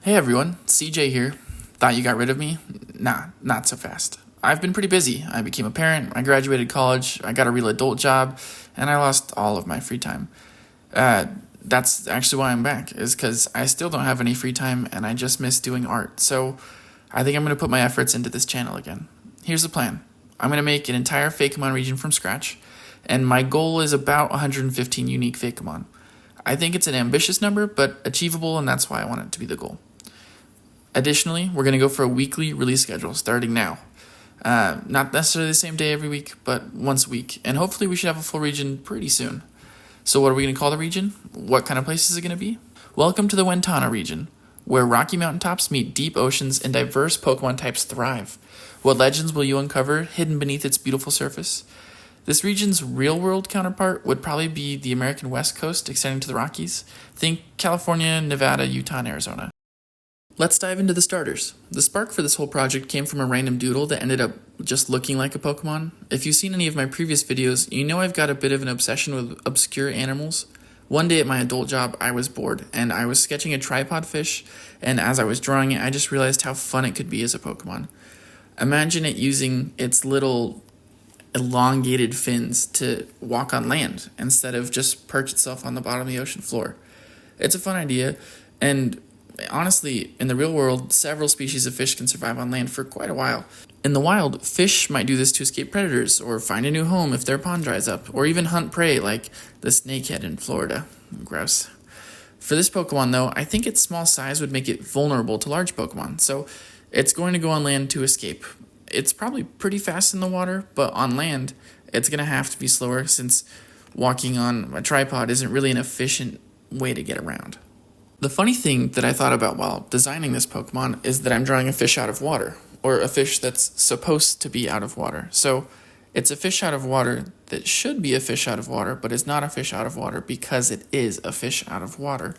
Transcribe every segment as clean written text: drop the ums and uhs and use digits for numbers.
Hey everyone, CJ here. Thought you got rid of me? Nah, not so fast. I've been pretty busy. I became a parent, I graduated college, I got a real adult job, and I lost all of my free time. That's actually why I'm back, is because I still don't have any free time and I just miss doing art. So I think I'm going to put my efforts into this channel again. Here's the plan. I'm going to make an entire Fakemon region from scratch, and my goal is about 115 unique Fakemon. I think it's an ambitious number, but achievable, and that's why I want it to be the goal. Additionally, we're going to go for a weekly release schedule starting now. Not necessarily the same day every week, but once a week. And hopefully we should have a full region pretty soon. So what are we going to call the region? What kind of place is it going to be? Welcome to the Wentano region, where rocky mountaintops meet deep oceans and diverse Pokemon types thrive. What legends will you uncover hidden beneath its beautiful surface? This region's real-world counterpart would probably be the American West Coast extending to the Rockies. Think California, Nevada, Utah, and Arizona. Let's dive into the starters. The spark for this whole project came from a random doodle that ended up just looking like a Pokemon. If you've seen any of my previous videos, you know I've got a bit of an obsession with obscure animals. One day at my adult job, I was bored, and I was sketching a tripod fish, and as I was drawing it, I just realized how fun it could be as a Pokemon. Imagine it using its little elongated fins to walk on land instead of just perch itself on the bottom of the ocean floor. It's a fun idea, and honestly, in the real world, several species of fish can survive on land for quite a while. In the wild, fish might do this to escape predators, or find a new home if their pond dries up, or even hunt prey like the snakehead in Florida. Gross. For this Pokemon, though, I think its small size would make it vulnerable to large Pokemon, so it's going to go on land to escape. It's probably pretty fast in the water, but on land, it's going to have to be slower since walking on a tripod isn't really an efficient way to get around. The funny thing that I thought about while designing this Pokemon is that I'm drawing a fish out of water, or a fish that's supposed to be out of water. So it's a fish out of water that should be a fish out of water, but is not a fish out of water because it is a fish out of water.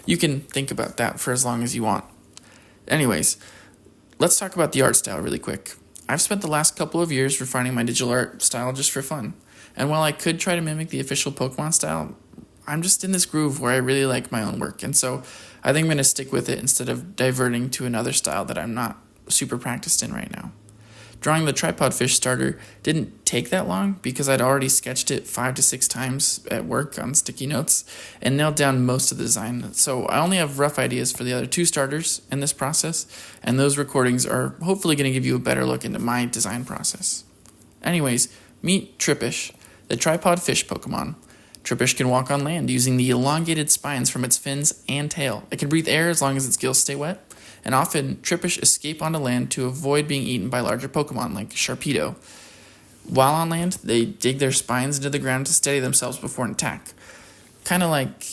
You can think about that for as long as you want. Anyways, let's talk about the art style really quick. I've spent the last couple of years refining my digital art style just for fun. And while I could try to mimic the official Pokemon style, I'm just in this groove where I really like my own work, and so I think I'm going to stick with it instead of diverting to another style that I'm not super practiced in right now. Drawing the tripod fish starter didn't take that long because I'd already sketched it 5 to 6 times at work on sticky notes and nailed down most of the design, so I only have rough ideas for the other 2 starters in this process, and those recordings are hopefully going to give you a better look into my design process. Anyways, meet Trippish, the tripod fish Pokemon. Trippish can walk on land using the elongated spines from its fins and tail. It can breathe air as long as its gills stay wet, and often Trippish escape onto land to avoid being eaten by larger Pokemon like Sharpedo. While on land, they dig their spines into the ground to steady themselves before an attack, kind of like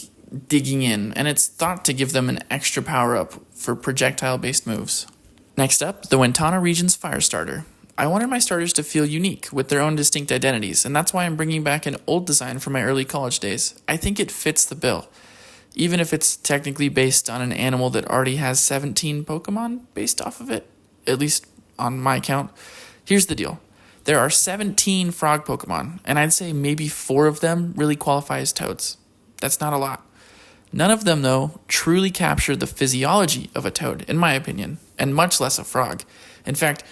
digging in, and it's thought to give them an extra power-up for projectile-based moves. Next up, the Wentano region's fire starter. I wanted my starters to feel unique with their own distinct identities, and that's why I'm bringing back an old design from my early college days. I think it fits the bill, even if it's technically based on an animal that already has 17 Pokemon based off of it, at least on my count. Here's the deal. There are 17 frog Pokemon, and I'd say maybe 4 of them really qualify as toads. That's not a lot. None of them, though, truly capture the physiology of a toad, in my opinion, and much less a frog. In fact,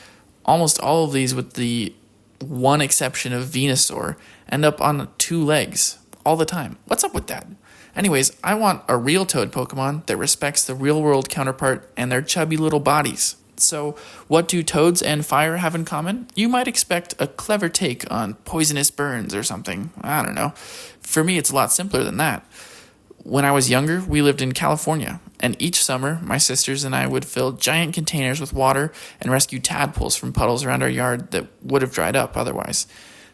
almost all of these, with the one exception of Venusaur, end up on 2 legs all the time. What's up with that? Anyways, I want a real toad Pokemon that respects the real-world counterpart and their chubby little bodies. So, what do toads and fire have in common? You might expect a clever take on poisonous burns or something. I don't know. For me, it's a lot simpler than that. When I was younger, we lived in California, and each summer, my sisters and I would fill giant containers with water and rescue tadpoles from puddles around our yard that would have dried up otherwise.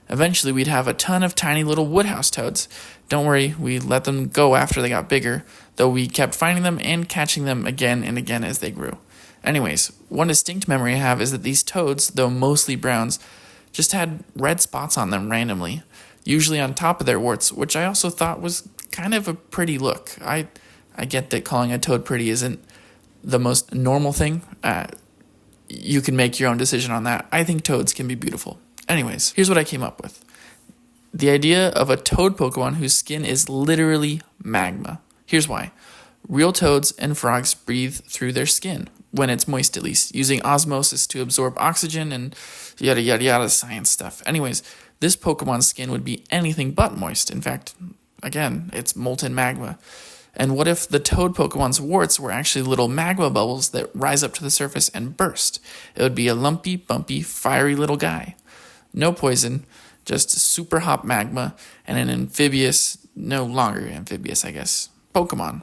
Eventually, we'd have a ton of tiny little woodhouse toads. Don't worry, we let them go after they got bigger, though we kept finding them and catching them again and again as they grew. Anyways, one distinct memory I have is that these toads, though mostly browns, just had red spots on them randomly, usually on top of their warts, which I also thought was kind of a pretty look. I get that calling a toad pretty isn't the most normal thing. You can make your own decision on that. I think toads can be beautiful. Anyways, here's what I came up with. The idea of a toad Pokemon whose skin is literally magma. Here's why. Real toads and frogs breathe through their skin, when it's moist at least, using osmosis to absorb oxygen and yada yada yada science stuff. Anyways, this Pokemon's skin would be anything but moist. In fact, again, it's molten magma. And what if the toad Pokemon's warts were actually little magma bubbles that rise up to the surface and burst? It would be a lumpy, bumpy, fiery little guy. No poison, just super hot magma and an amphibious, no longer amphibious, I guess, Pokemon.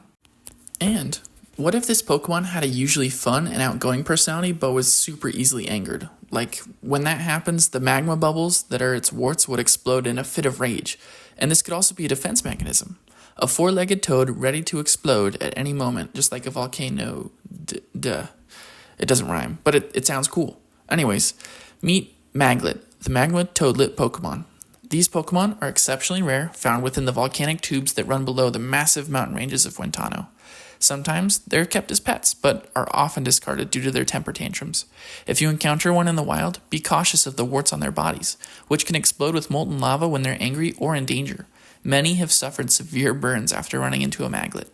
And what if this Pokemon had a usually fun and outgoing personality but was super easily angered? Like, when that happens, the magma bubbles that are its warts would explode in a fit of rage. And this could also be a defense mechanism. A four-legged toad ready to explode at any moment, just like a volcano. Duh. It doesn't rhyme, but it sounds cool. Anyways, meet Maglet, the magma toadlet Pokemon. These Pokemon are exceptionally rare, found within the volcanic tubes that run below the massive mountain ranges of Wentano. Sometimes they're kept as pets, but are often discarded due to their temper tantrums. If you encounter one in the wild, be cautious of the warts on their bodies, which can explode with molten lava when they're angry or in danger. Many have suffered severe burns after running into a maglet.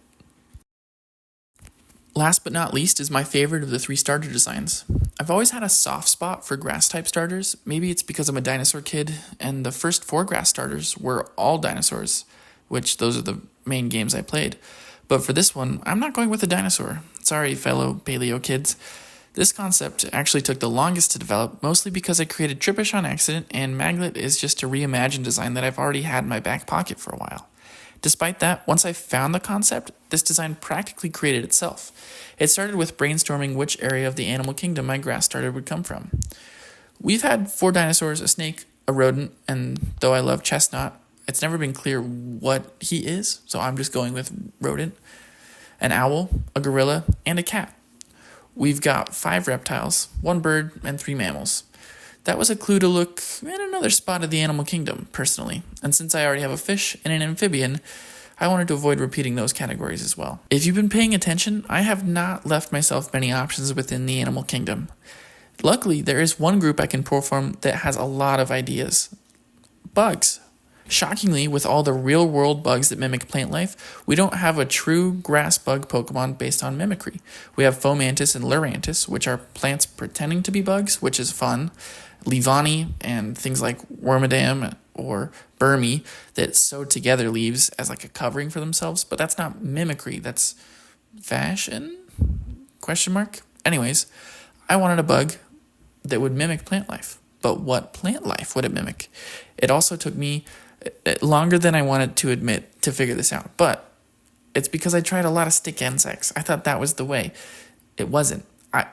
Last but not least is my favorite of the three starter designs. I've always had a soft spot for grass-type starters. Maybe it's because I'm a dinosaur kid, and the first four grass starters were all dinosaurs, which those are the main games I played. But for this one, I'm not going with a dinosaur. Sorry, fellow paleo kids. This concept actually took the longest to develop, mostly because I created Trippish on accident, and Maglet is just a reimagined design that I've already had in my back pocket for a while. Despite that, once I found the concept, this design practically created itself. It started with brainstorming which area of the animal kingdom my grass starter would come from. We've had 4 dinosaurs, a snake, a rodent, and though I love Chestnut, it's never been clear what he is, so I'm just going with rodent, an owl, a gorilla, and a cat. We've got 5 reptiles, 1 bird, and 3 mammals. That was a clue to look in another spot of the animal kingdom, personally, and since I already have a fish and an amphibian, I wanted to avoid repeating those categories as well. If you've been paying attention, I have not left myself many options within the animal kingdom. Luckily, there is one group I can pull from that has a lot of ideas. Bugs. Shockingly, with all the real-world bugs that mimic plant life, we don't have a true grass bug Pokemon based on mimicry. We have Fomantis and Lurantis, which are plants pretending to be bugs, which is fun. Levani and things like Wormadam or Burmy that sew together leaves as like a covering for themselves, but that's not mimicry, that's fashion? Question mark? Anyways, I wanted a bug that would mimic plant life. But what plant life would it mimic? It also took me longer than I wanted to admit to figure this out, but it's because I tried a lot of stick insects. I thought that was the way. It wasn't.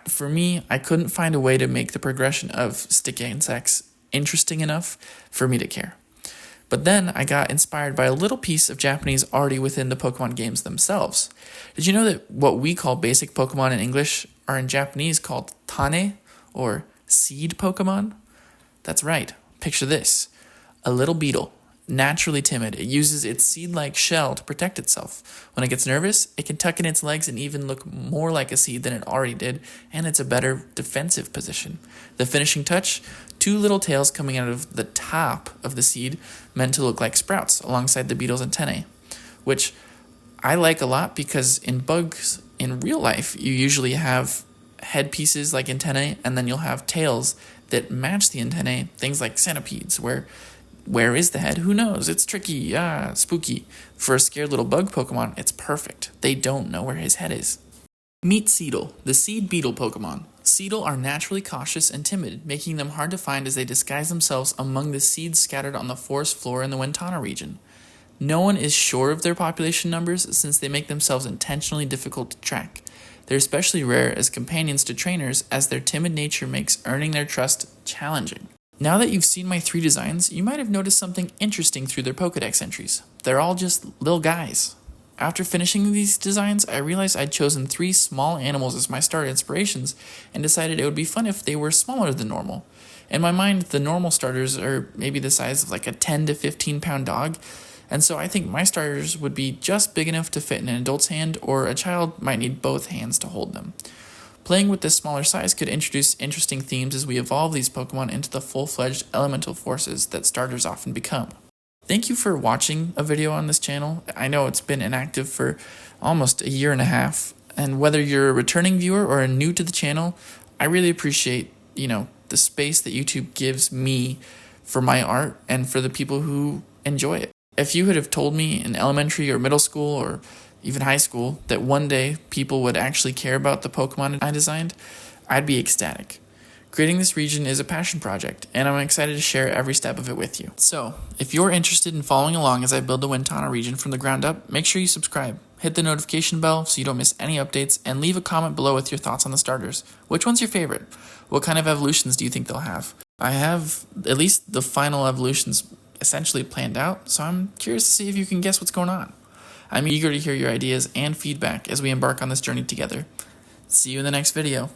For me, I couldn't find a way to make the progression of stick insects interesting enough for me to care. But then I got inspired by a little piece of Japanese already within the Pokemon games themselves. Did you know that what we call basic Pokemon in English are in Japanese called Tane, or seed Pokemon? That's right. Picture this. A little beetle, naturally timid. It uses its seed-like shell to protect itself. When it gets nervous, it can tuck in its legs and even look more like a seed than it already did, and it's a better defensive position. The finishing touch, 2 little tails coming out of the top of the seed meant to look like sprouts alongside the beetle's antennae, which I like a lot because in bugs in real life, you usually have head pieces like antennae, and then you'll have tails that match the antennae, things like centipedes, where is the head? Who knows? It's tricky, spooky. For a scared little bug Pokemon, it's perfect. They don't know where his head is. Meet Seedle, the seed beetle Pokemon. Seedle are naturally cautious and timid, making them hard to find as they disguise themselves among the seeds scattered on the forest floor in the Wentano region. No one is sure of their population numbers since they make themselves intentionally difficult to track. They're especially rare as companions to trainers as their timid nature makes earning their trust challenging. Now that you've seen my 3 designs, you might have noticed something interesting through their Pokedex entries. They're all just little guys. After finishing these designs, I realized I'd chosen 3 small animals as my starter inspirations and decided it would be fun if they were smaller than normal. In my mind, the normal starters are maybe the size of like a 10 to 15 pound dog, and so I think my starters would be just big enough to fit in an adult's hand, or a child might need both hands to hold them. Playing with this smaller size could introduce interesting themes as we evolve these Pokemon into the full-fledged elemental forces that starters often become. Thank you for watching a video on this channel. I know it's been inactive for almost a year and a half, and whether you're a returning viewer or new to the channel, I really appreciate, the space that YouTube gives me for my art and for the people who enjoy it. If you would have told me in elementary or middle school or even high school that one day people would actually care about the Pokemon I designed, I'd be ecstatic. Creating this region is a passion project, and I'm excited to share every step of it with you. So, if you're interested in following along as I build the Wentano region from the ground up, make sure you subscribe. Hit the notification bell so you don't miss any updates, and leave a comment below with your thoughts on the starters. Which one's your favorite? What kind of evolutions do you think they'll have? I have at least the final evolutions essentially planned out, so I'm curious to see if you can guess what's going on. I'm eager to hear your ideas and feedback as we embark on this journey together. See you in the next video.